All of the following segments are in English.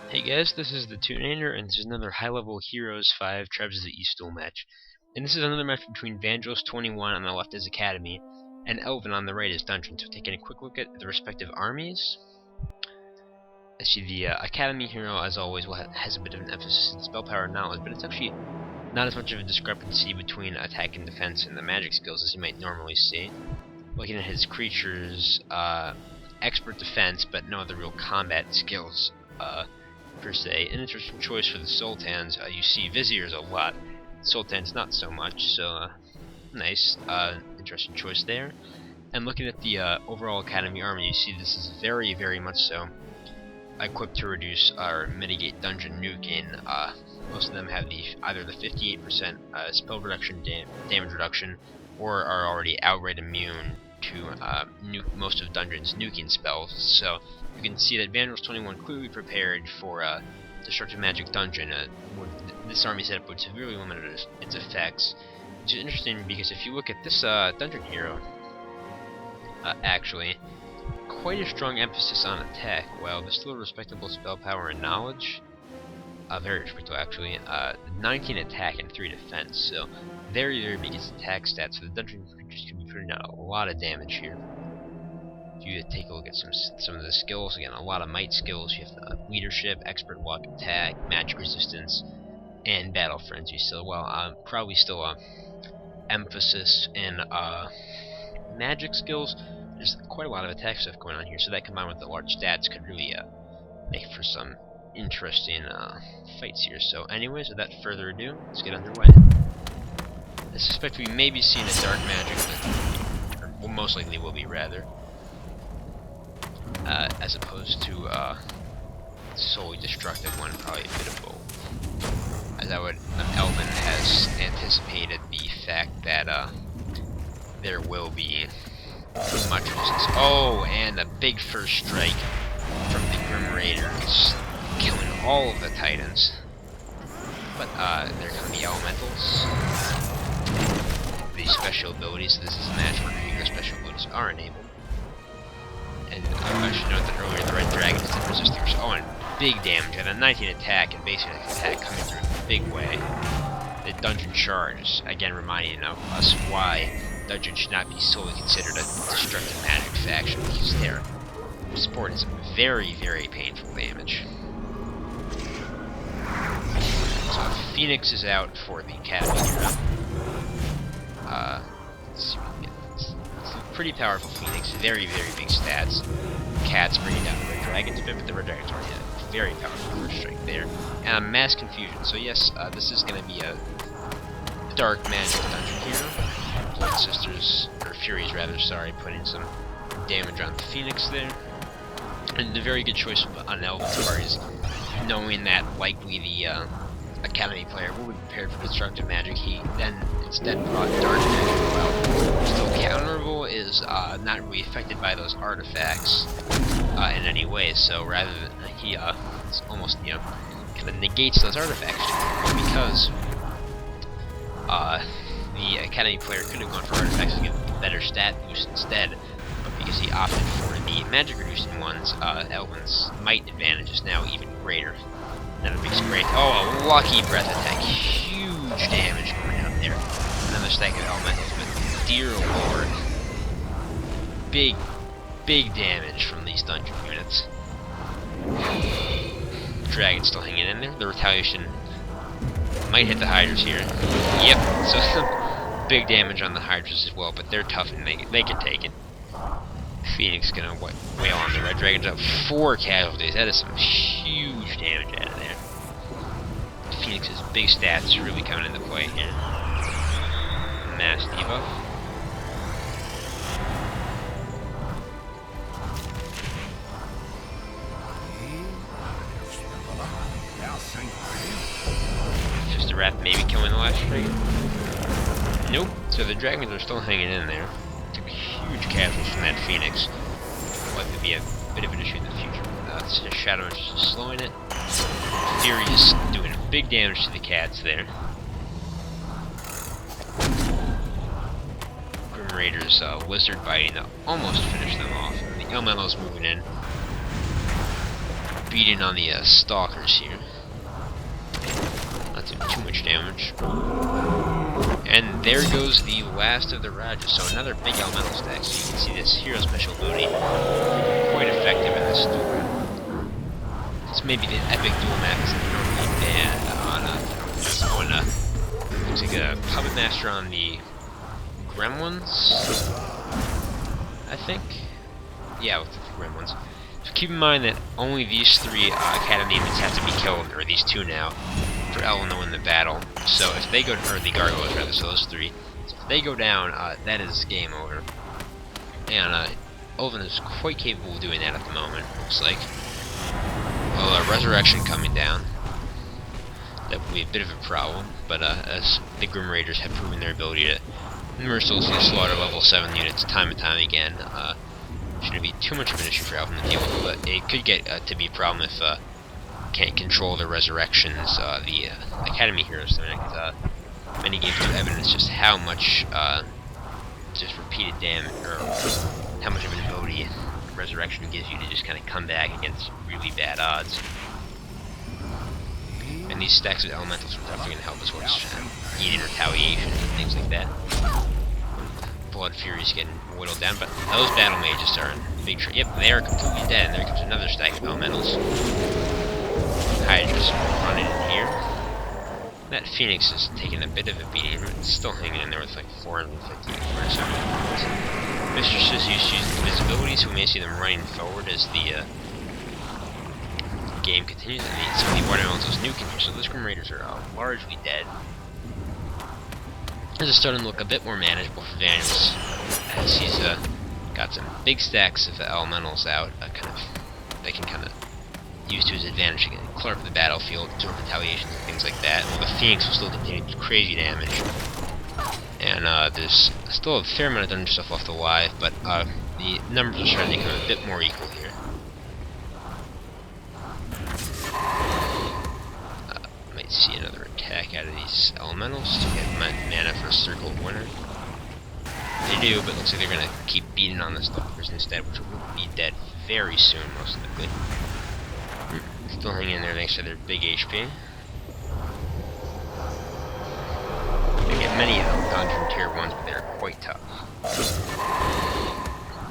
Hey guys, this is the Tunator, and this is another high-level Heroes 5 Tribes of the East duel match. And this is another match between Vangelis21 on the left as Academy, and Elvin on the right as Dungeon. So taking a quick look at the respective armies. I see the Academy hero, as always, has a bit of an emphasis in spell power and knowledge, but it's actually not as much of a discrepancy between attack and defense and the magic skills as you might normally see. Looking at his creatures, expert defense, but no other real combat skills. Per se. An interesting choice for the Sultans. You see Viziers a lot, Sultans not so much, so nice, interesting choice there. And looking at the overall Academy army, you see this is very, very much so equipped to reduce or mitigate dungeon nuking. Most of them have either the 58% spell reduction, damage reduction, or are already outright immune to nuke most of dungeon's nuking spells. So you can see that Vangelis21 clearly prepared for Destructive Magic Dungeon. This army setup would severely limit its effects, which is interesting because if you look at this dungeon hero, actually, quite a strong emphasis on attack. While there's still a respectable spell power and knowledge, very respectable actually. 19 attack and 3 defense, so very, very big attack stats. So the dungeon creatures can be putting out a lot of damage here. If you take a look at some of the skills, again, a lot of might skills. You have leadership, expert walk attack, magic resistance, and battle frenzy. So, well, probably still emphasis in magic skills. There's quite a lot of attack stuff going on here, so that combined with the large stats could really make for some interesting fights here. So, anyways, without further ado, let's get underway. I suspect we may be seeing a dark magic, or well, most likely will be rather. As opposed to solely destructive one, probably a bit of both. As Elvin has anticipated the fact that there will be much resistance. Oh, and a big first strike from the Grim Raiders, killing all of the Titans. But there come the Elementals, the special abilities. So this is a match where your special abilities are enabled. And I should note that earlier the Red Dragon is in resistors. Oh, and big damage at a 19 attack and basic attack coming through in a big way. The Dungeon Charge, again reminding us why Dungeon should not be solely considered a destructive magic faction, because their support is very, very painful damage. So Phoenix is out for the Academy hero. Let's see. Pretty powerful Phoenix, very, very big stats. Cats bringing down the Red Dragons a bit, but the Red Dragons already had a very powerful first strike there. And mass confusion. So yes, this is going to be a dark magic dungeon hero. Blood Sisters, or Furies rather, sorry, putting some damage on the Phoenix there. And a very good choice on Elvin's part is knowing that likely the Academy player will be prepared for destructive magic. He then instead brought dark magic. Well, still counterable, is not really affected by those artifacts in any way. So rather than he it's almost kind of negates those artifacts because the Academy player could have gone for artifacts to get a better stat boost instead. But because he opted for the magic reducing ones, Elvin's might advantage is now even greater. Another big spray. Oh, a lucky breath attack. Huge damage going out there. Another stack of elementals, but dear lord. Big, big damage from these dungeon units. Dragon's still hanging in there. The retaliation might hit the Hydras here. Yep, so some big damage on the Hydras as well, but they're tough and they can take it. Phoenix gonna wail on the Red Dragons up 4 casualties. That is some huge damage out of there. Phoenix's big stats really coming into play here. Mass debuff. Just a Wrath maybe killing the last dragon. Nope. So the dragons are still hanging in there. Took huge casualties from that Phoenix. Likely be a bit of an issue in the future. It's just Shadow just slowing it. Fury is doing big damage to the cats there. Grim Raiders lizard biting to almost finish them off. And the Elementals moving in. beating on the stalkers here. Not doing too much damage. And there goes the last of the Rajas. So another big elemental stack. So you can see this hero special ability quite effective in this duel. This may be the epic duel map is normally bad on looks like a Puppet Master on the Gremlins, I think. Yeah, with the Gremlins. So keep in mind that only these 3 Academy units have to be killed, or these 2 now, for Elvin to win the battle. So if they go, or the Gargoyles rather, so those 3. So if they go down, that is game over. And Elvin is quite capable of doing that at the moment, looks like. Well, Resurrection coming down. That would be a bit of a problem, but as the Grim Raiders have proven their ability to mercilessly slaughter level 7 units time and time again, shouldn't be too much of an issue for Elvin to deal with, but it could get to be a problem if can't control the resurrections, the Academy heroes. Many games do evidence just how much just repeated damage, or how much of an ability resurrection gives you to just kind of come back against really bad odds. And these stacks of elementals are definitely going to help as well as eating retaliation and things like that. Blood Fury's getting whittled down, but those battle mages are in big trouble. Yep, they are completely dead, and there comes another stack of elementals. Hydra's running in here. That Phoenix is taking a bit of a beating, but it's still hanging in there with like 450 or so. Mistresses used invisibility, so we may see them running forward as the game continues, and some of the Water Elementals nuking here, so those Grim Raiders are largely dead. This is starting to look a bit more manageable for Vangelis, as he's got some big stacks of elementals out, they can kind of use to his advantage to clear up the battlefield, absorb retaliations and things like that. Well, the Phoenix will still continue to do crazy damage, and there's still a fair amount of dungeon stuff left alive, but the numbers are starting to become a bit more equal here. Might see another attack out of these elementals to get mana for a Circle of Winter. They do, but it looks like they're going to keep beating on the Stalkers instead, which will be dead very soon, most likely. Still hanging in there thanks to their big HP. They get many of them gone from tier 1s, but they're quite tough.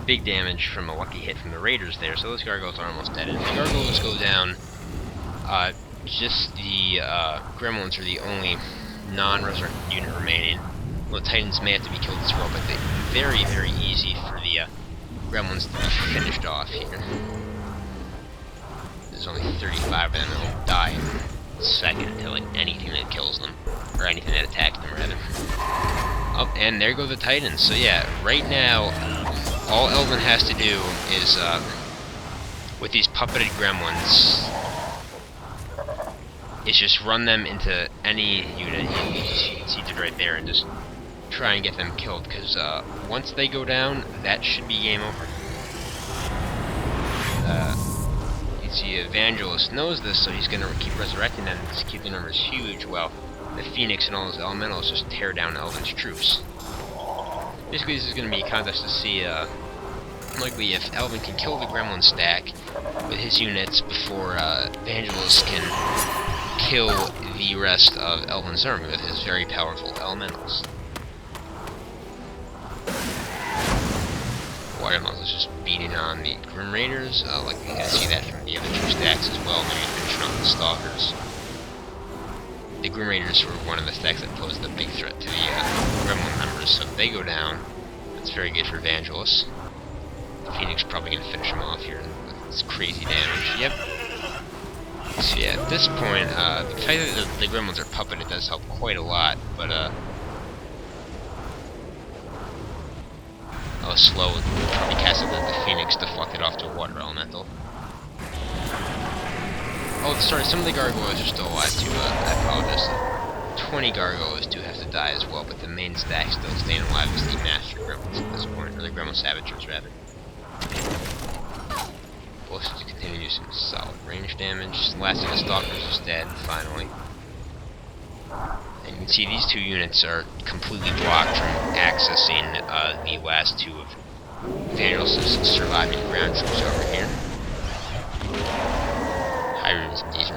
Big damage from a lucky hit from the Raiders there, so those Gargoyles are almost dead. And if the Gargoyles go down, just the Gremlins are the only non-resurrected unit remaining. Well, the Titans may have to be killed as well, but they're very, very easy for the Gremlins to be finished off here. There's only 35 of them that will die in a second to like anything that kills them, or anything that attacks them rather. Oh, and there go the Titans. So yeah, right now, all Elvin has to do is, with these puppeted Gremlins, is just run them into any unit. You can see it right there, and just try and get them killed, because once they go down, that should be game over. You see, Evangelist knows this, so he's going to keep resurrecting them to keep the numbers huge, while the Phoenix and all those elementals just tear down Elvin's troops. Basically, this is going to be a contest to see, likely, if Elvin can kill the Gremlin stack with his units before Evangelist can kill the rest of Elvin's army with his very powerful elementals. Water Elementals is just beating on the Grim Raiders, like you can see that from the other 2 stacks as well, maybe finishing off the Stalkers. The Grim Raiders were one of the stacks that posed a big threat to the Gremlin members, so if they go down, that's very good for Vangelis. Phoenix probably going to finish him off here with this crazy damage. Yep. So yeah, at this point, the fact that the Gremlins are puppeted does help quite a lot, but I was slow with probably casting the Phoenix deflected off to a Water Elemental. Oh, sorry, some of the Gargoyles are still alive too, I apologize. 20 Gargoyles do have to die as well, but the main stack still staying alive is the Master Gremlins at this point, or the Gremlin Saboteurs rather. Ballistics continue to do some solid range damage. The last of the Stalkers is dead, finally. And you can see these 2 units are completely blocked from accessing the last 2 of Vangelis' surviving ground troops over here. High representation.